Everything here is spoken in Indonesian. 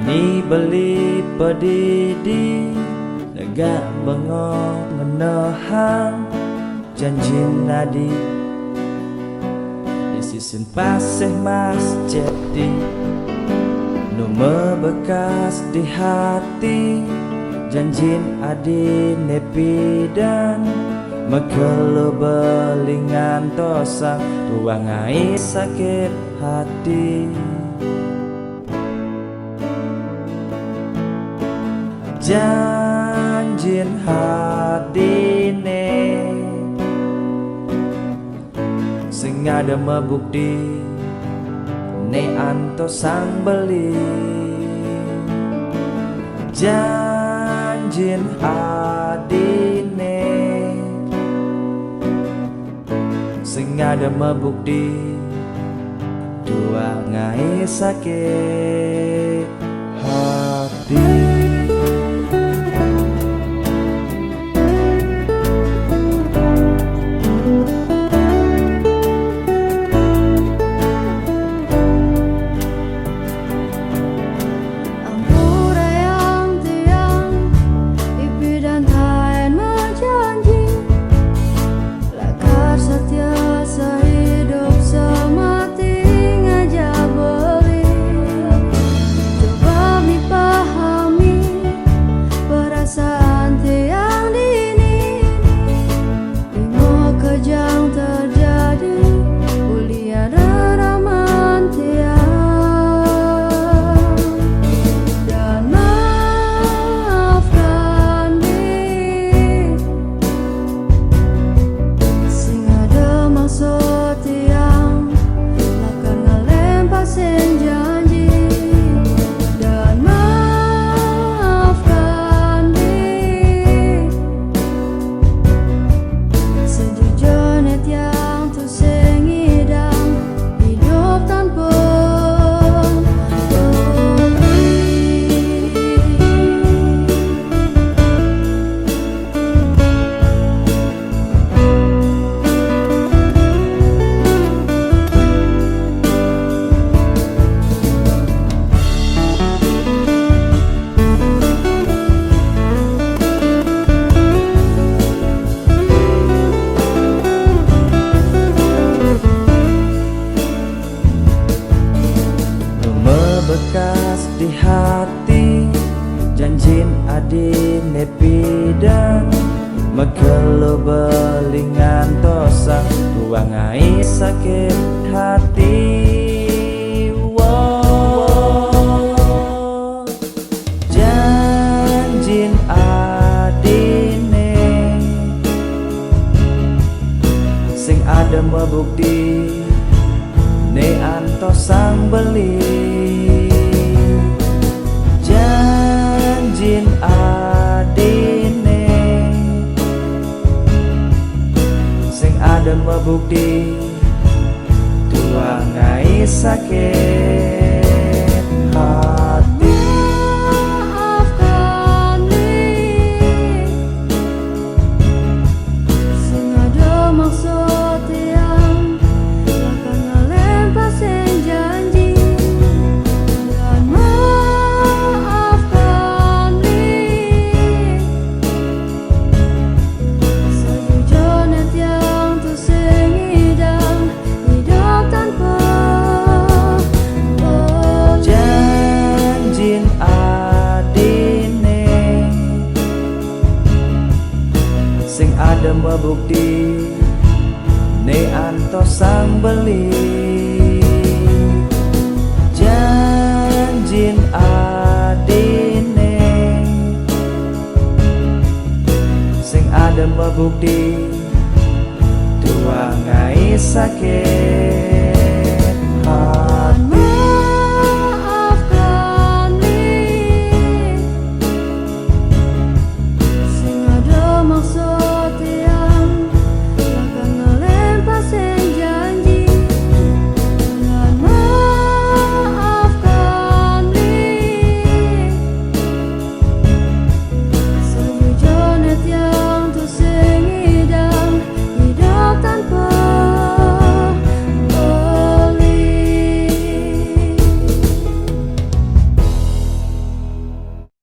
Ni beli pedidi negak bengong menahan janji nadi di sisin pasih mas jadi nomor bekas di hati janjin adi nepi dan mekelo belingan tosang ruangai sakit hati janjin hadine sing ada mebukti ne anto sang beli janjin hadine sing ada mebukti dua ngai sakit hati. Bekas di hati janjin adi nepi dan mekelo belingan tosang ruangai sakit hati janjin adine sing ada mebukti ne anto sang beli janjin adine sing ada mebukti dua ngai sakit hati. Maafkan nih sing ada maksud yang akan ngelempasin janji dan maafkan nih sejujurnya yang tuh sing hidang hidup tanpa janjin adine sing ada mebukti ne anto sang beli janjin adine sing ada mebukti dua ngai sakit